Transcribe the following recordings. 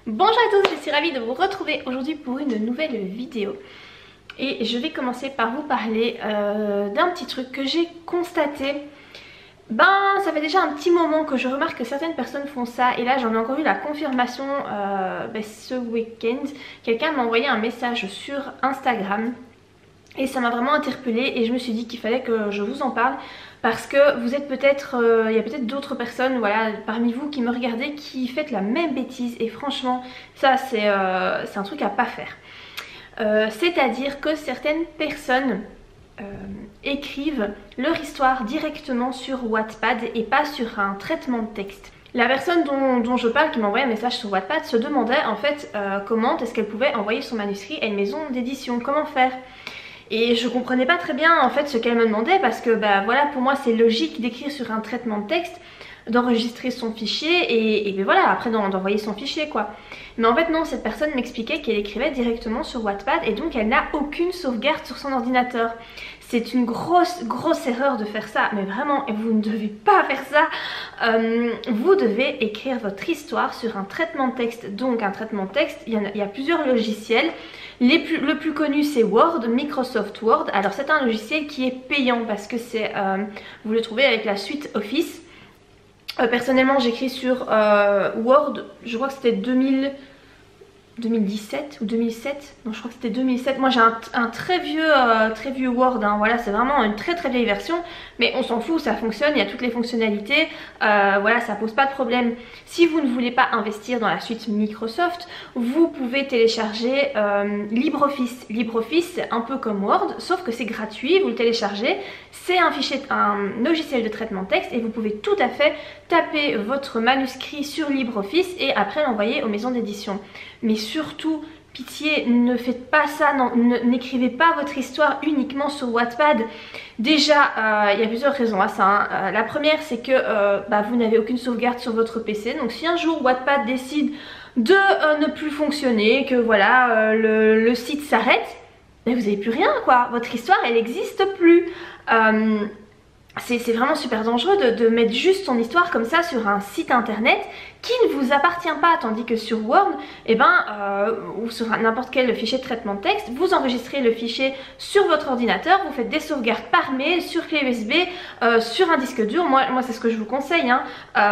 Bonjour à tous, je suis ravie de vous retrouver aujourd'hui pour une nouvelle vidéo. Et je vais commencer par vous parler d'un petit truc que j'ai constaté. Ça fait déjà un petit moment que je remarque que certaines personnes font ça. Et là j'en ai encore eu la confirmation ce week-end. Quelqu'un m'a envoyé un message sur Instagram. Et ça m'a vraiment interpellée et je me suis dit qu'il fallait que je vous en parle. Parce que vous êtes peut-être, il y a peut-être d'autres personnes parmi vous qui me regardez qui faites la même bêtise. Et franchement, ça c'est un truc à pas faire. C'est-à-dire que certaines personnes écrivent leur histoire directement sur Wattpad et pas sur un traitement de texte. La personne dont je parle qui m'a envoyé un message sur Wattpad se demandait en fait comment est-ce qu'elle pouvait envoyer son manuscrit à une maison d'édition, comment faire. Et je comprenais pas très bien en fait ce qu'elle me demandait parce que pour moi c'est logique d'écrire sur un traitement de texte, d'enregistrer son fichier et après d'envoyer son fichier quoi. Mais en fait non, cette personne m'expliquait qu'elle écrivait directement sur Wattpad et donc elle n'a aucune sauvegarde sur son ordinateur. C'est une grosse erreur de faire ça, mais vraiment vous ne devez pas faire ça. Vous devez écrire votre histoire sur un traitement de texte. Donc un traitement de texte, il y a plusieurs logiciels. Le plus connu c'est Word, Microsoft Word. Alors c'est un logiciel qui est payant parce que vous le trouvez avec la suite Office. Personnellement j'écris sur Word, je crois que c'était 2017 ou 2007, non je crois que c'était 2007. Moi j'ai un très vieux Word, hein. Voilà, c'est vraiment une très vieille version, mais on s'en fout, ça fonctionne, il y a toutes les fonctionnalités, ça pose pas de problème. Si vous ne voulez pas investir dans la suite Microsoft, vous pouvez télécharger LibreOffice. LibreOffice c'est un peu comme Word, sauf que c'est gratuit, vous le téléchargez, c'est un logiciel de traitement de texte et vous pouvez tout à fait taper votre manuscrit sur LibreOffice et après l'envoyer aux maisons d'édition. Mais surtout, pitié, ne faites pas ça, n'écrivez pas votre histoire uniquement sur Wattpad. Déjà, il y a plusieurs raisons à ça, hein. La première, c'est que vous n'avez aucune sauvegarde sur votre PC. Donc si un jour Wattpad décide de ne plus fonctionner, que le site s'arrête, vous n'avez plus rien quoi. Votre histoire, elle n'existe plus. C'est vraiment super dangereux de mettre juste son histoire comme ça sur un site internet qui ne vous appartient pas, tandis que sur Word ou sur n'importe quel fichier de traitement de texte, vous enregistrez le fichier sur votre ordinateur, vous faites des sauvegardes par mail, sur clé USB, sur un disque dur. Moi c'est ce que je vous conseille, hein.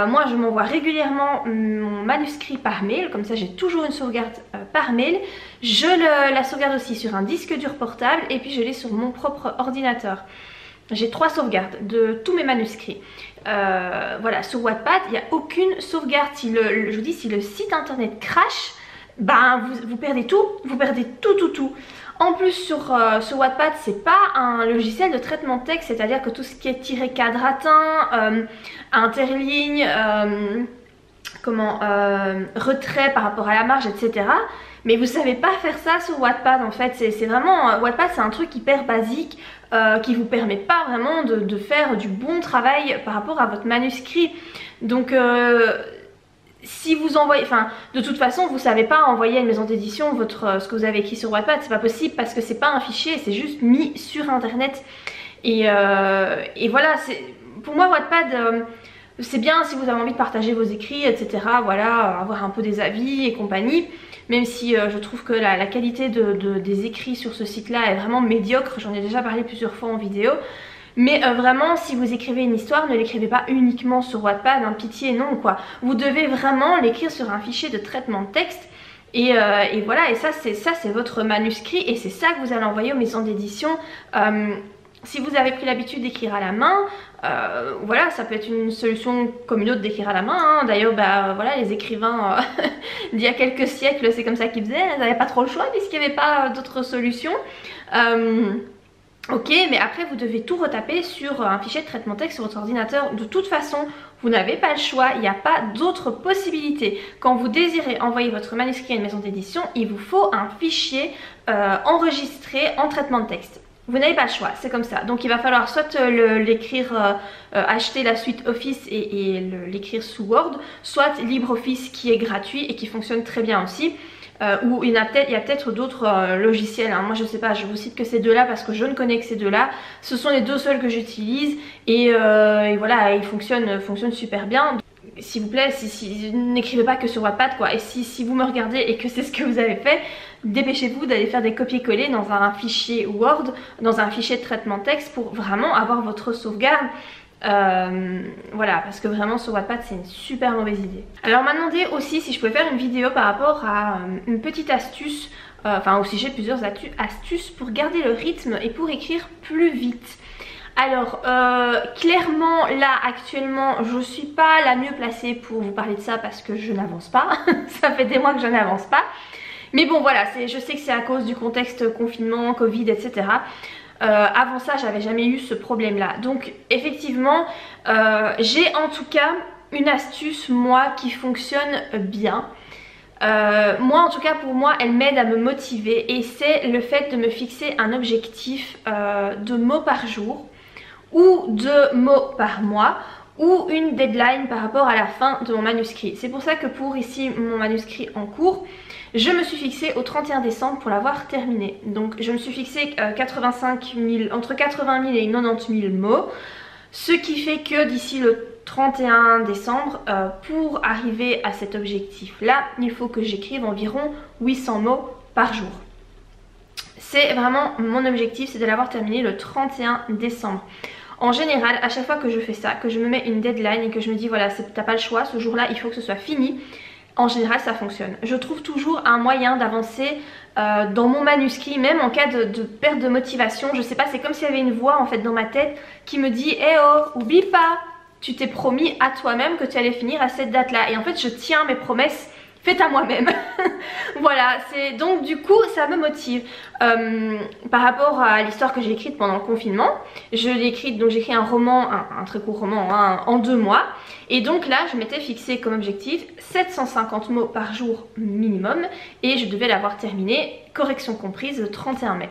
Moi je m'envoie régulièrement mon manuscrit par mail, comme ça j'ai toujours une sauvegarde par mail. Je la sauvegarde aussi sur un disque dur portable et puis je l'ai sur mon propre ordinateur. J'ai 3 sauvegardes de tous mes manuscrits. Sur Wattpad, il n'y a aucune sauvegarde. Je vous dis, si le site internet crash, vous perdez tout. Vous perdez tout. En plus, sur Wattpad, c'est pas un logiciel de traitement de texte, c'est-à-dire que tout ce qui est tiré quadratin, interligne, retrait par rapport à la marge, etc. Mais vous savez pas faire ça sur Wattpad en fait. C'est vraiment Wattpad, c'est un truc hyper basique qui vous permet pas vraiment de faire du bon travail par rapport à votre manuscrit. Donc si vous envoyez, de toute façon vous savez pas envoyer à une maison d'édition ce que vous avez écrit sur Wattpad, c'est pas possible parce que c'est pas un fichier, c'est juste mis sur internet. Et voilà, pour moi Wattpad c'est bien si vous avez envie de partager vos écrits, etc. Avoir un peu des avis et compagnie. Même si je trouve que la qualité des écrits sur ce site-là est vraiment médiocre. J'en ai déjà parlé plusieurs fois en vidéo. Mais vraiment, si vous écrivez une histoire, ne l'écrivez pas uniquement sur Wattpad, hein, pitié, non quoi. Vous devez vraiment l'écrire sur un fichier de traitement de texte. Et voilà, et ça c'est votre manuscrit et c'est ça que vous allez envoyer aux maisons d'édition. Si vous avez pris l'habitude d'écrire à la main, ça peut être une solution comme une autre d'écrire à la main, hein. D'ailleurs, les écrivains d'il y a quelques siècles, c'est comme ça qu'ils faisaient, ils n'avaient pas trop le choix puisqu'il n'y avait pas d'autres solutions. Ok, mais après vous devez tout retaper sur un fichier de traitement texte sur votre ordinateur. De toute façon, vous n'avez pas le choix, il n'y a pas d'autre possibilité. Quand vous désirez envoyer votre manuscrit à une maison d'édition, il vous faut un fichier enregistré en traitement de texte. Vous n'avez pas le choix, c'est comme ça. Donc il va falloir soit acheter la suite Office et l'écrire sous Word, soit LibreOffice qui est gratuit et qui fonctionne très bien aussi. Ou il y a peut-être d'autres logiciels, hein. Moi je sais pas, je vous cite que ces deux là parce que je ne connais que ces deux là. Ce sont les deux seuls que j'utilise et voilà, ils fonctionnent super bien. s'il vous plaît, n'écrivez pas que sur Wattpad quoi. Et si vous me regardez et que c'est ce que vous avez fait, dépêchez-vous d'aller faire des copier-coller dans un fichier Word, dans un fichier de traitement de texte pour vraiment avoir votre sauvegarde. Voilà, parce que vraiment sur Wattpad c'est une super mauvaise idée. Alors on m'a demandé aussi si je pouvais faire une vidéo par rapport à une petite astuce, enfin aussi j'ai plusieurs astuces pour garder le rythme et pour écrire plus vite. Alors clairement là actuellement je suis pas la mieux placée pour vous parler de ça parce que je n'avance pas. Ça fait des mois que je n'avance pas. Mais bon voilà, je sais que c'est à cause du contexte confinement, Covid, etc. Avant ça j'avais jamais eu ce problème là. Donc effectivement j'ai en tout cas une astuce moi qui fonctionne bien. Moi en tout cas pour moi elle m'aide à me motiver et c'est le fait de me fixer un objectif de mots par jour ou de mots par mois ou une deadline par rapport à la fin de mon manuscrit. C'est pour ça que pour ici mon manuscrit en cours, je me suis fixée au 31 décembre pour l'avoir terminé. Donc je me suis fixée entre 80 000 et 90 000 mots, ce qui fait que d'ici le 31 décembre, pour arriver à cet objectif là, il faut que j'écrive environ 800 mots par jour. C'est vraiment mon objectif, c'est de l'avoir terminé le 31 décembre. En général, à chaque fois que je fais ça, que je me mets une deadline et que je me dis voilà, t'as pas le choix, ce jour-là il faut que ce soit fini, en général ça fonctionne. Je trouve toujours un moyen d'avancer dans mon manuscrit, même en cas de perte de motivation. Je sais pas, c'est comme s'il y avait une voix en fait dans ma tête qui me dit eh oh, oublie pas, tu t'es promis à toi-même que tu allais finir à cette date-là. Et en fait je tiens mes promesses faites à moi-même. Voilà, donc du coup ça me motive. Par rapport à l'histoire que j'ai écrite pendant le confinement, je l'ai écrite, donc j'ai écrit un roman, un très court roman en 2 mois. Et donc là je m'étais fixé comme objectif 750 mots par jour minimum et je devais l'avoir terminé, correction comprise, le 31 mai.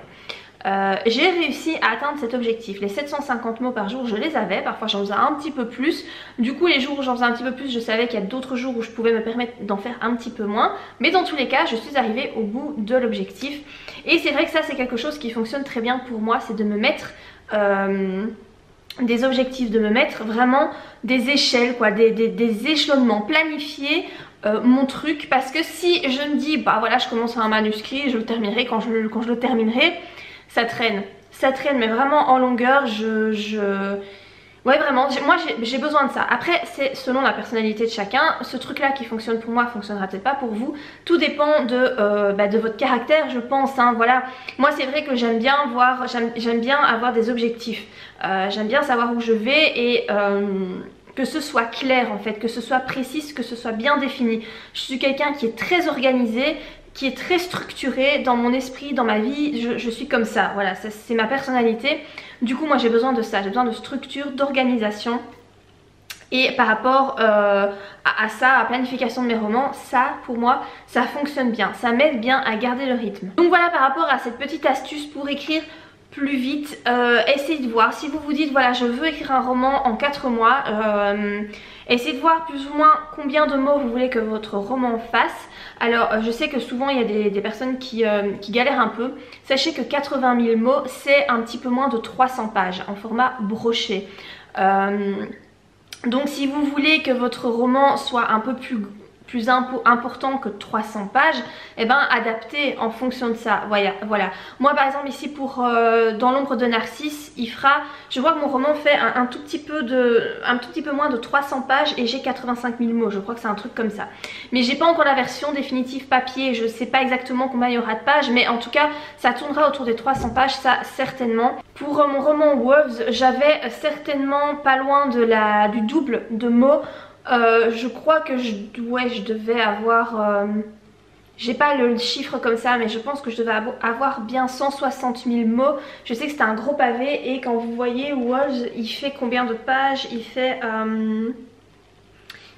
J'ai réussi à atteindre cet objectif. Les 750 mots par jour je les avais, parfois j'en faisais un petit peu plus. Du coup les jours où j'en faisais un petit peu plus, je savais qu'il y a d'autres jours où je pouvais me permettre d'en faire un petit peu moins. Mais dans tous les cas je suis arrivée au bout de l'objectif. Et c'est vrai que ça c'est quelque chose qui fonctionne très bien pour moi, c'est de me mettre des objectifs, de me mettre vraiment des échelles quoi, des échelonnements, planifiés mon truc. Parce que si je me dis bah voilà je commence un manuscrit, je le terminerai quand je le terminerai, ça traîne, mais vraiment en longueur. Ouais vraiment, moi j'ai besoin de ça. Après c'est selon la personnalité de chacun, ce truc là qui fonctionne pour moi fonctionnera peut-être pas pour vous. Tout dépend de votre caractère je pense, hein, voilà. Moi c'est vrai que j'aime bien avoir des objectifs, j'aime bien savoir où je vais et que ce soit clair en fait, que ce soit précis, que ce soit bien défini. Je suis quelqu'un qui est très organisé, qui est très structuré dans mon esprit, dans ma vie, je suis comme ça, voilà, c'est ma personnalité. Du coup moi j'ai besoin de ça, j'ai besoin de structure, d'organisation. Et par rapport à ça, à la planification de mes romans, ça pour moi ça fonctionne bien, ça m'aide bien à garder le rythme. Donc voilà par rapport à cette petite astuce pour écrire plus vite, essayez de voir, si vous vous dites voilà je veux écrire un roman en 4 mois, essayez de voir plus ou moins combien de mots vous voulez que votre roman fasse. Alors je sais que souvent il y a des personnes qui galèrent un peu. Sachez que 80 000 mots c'est un petit peu moins de 300 pages en format broché. Donc si vous voulez que votre roman soit un peu plus important que 300 pages, et ben adaptez en fonction de ça. Voilà. Moi par exemple ici pour Dans l'ombre de Narcisse, je vois que mon roman fait un tout petit peu moins de 300 pages et j'ai 85 000 mots, je crois que c'est un truc comme ça. Mais j'ai pas encore la version définitive papier, je sais pas exactement combien il y aura de pages, mais en tout cas ça tournera autour des 300 pages, ça certainement. Pour mon roman Wolves, j'avais certainement pas loin du double de mots. Je crois que je devais avoir, j'ai pas le chiffre comme ça, mais je pense que je devais avoir bien 160 000 mots. Je sais que c'était un gros pavé et quand vous voyez Wolves, il fait combien de pages?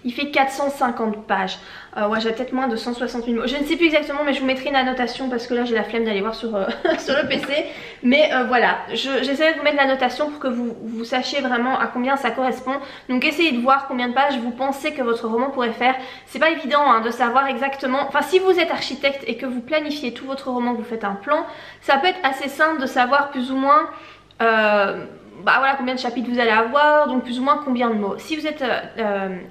Il fait 450 pages. Ouais, j'ai peut-être moins de 160 000 mots. Je ne sais plus exactement, mais je vous mettrai une annotation parce que là j'ai la flemme d'aller voir sur, sur le PC. Mais voilà, j'essaierai de vous mettre l'annotation pour que vous sachiez vraiment à combien ça correspond. Donc essayez de voir combien de pages vous pensez que votre roman pourrait faire. C'est pas évident hein, de savoir exactement. Enfin, si vous êtes architecte et que vous planifiez tout votre roman, que vous faites un plan, ça peut être assez simple de savoir plus ou moins bah voilà, combien de chapitres vous allez avoir, donc plus ou moins combien de mots. Si vous êtes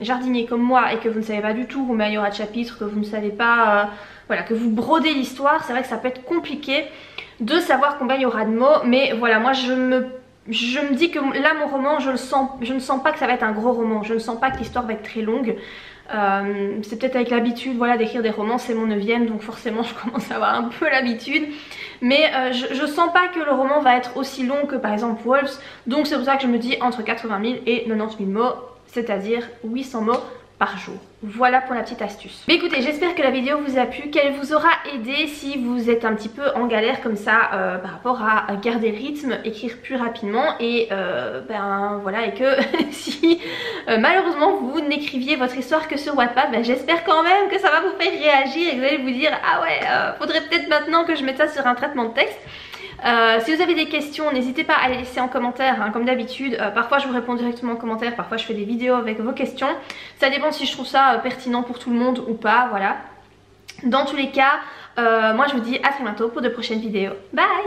jardinier comme moi et que vous ne savez pas du tout combien il y aura de chapitres, que vous ne savez pas, voilà, que vous brodez l'histoire, c'est vrai que ça peut être compliqué de savoir combien il y aura de mots, mais voilà, moi je me dis que là mon roman, je ne sens pas que ça va être un gros roman, je ne sens pas que l'histoire va être très longue. C'est peut-être avec l'habitude, voilà, d'écrire des romans, c'est mon 9e, donc forcément je commence à avoir un peu l'habitude, mais je sens pas que le roman va être aussi long que par exemple Wolves, donc c'est pour ça que je me dis entre 80 000 et 90 000 mots, c'est-à-dire 800 mots par jour. Voilà pour la petite astuce. Mais écoutez, j'espère que la vidéo vous a plu, qu'elle vous aura aidé si vous êtes un petit peu en galère comme ça par rapport à garder le rythme, écrire plus rapidement et ben voilà, et que si malheureusement vous n'écriviez votre histoire que sur Wattpad, ben, j'espère quand même que ça va vous faire réagir et que vous allez vous dire ah ouais, faudrait peut-être maintenant que je mette ça sur un traitement de texte. Si vous avez des questions, n'hésitez pas à les laisser en commentaire, hein, comme d'habitude. Parfois je vous réponds directement en commentaire, parfois je fais des vidéos avec vos questions. Ça dépend si je trouve ça pertinent pour tout le monde ou pas, voilà. Dans tous les cas, moi je vous dis à très bientôt pour de prochaines vidéos. Bye!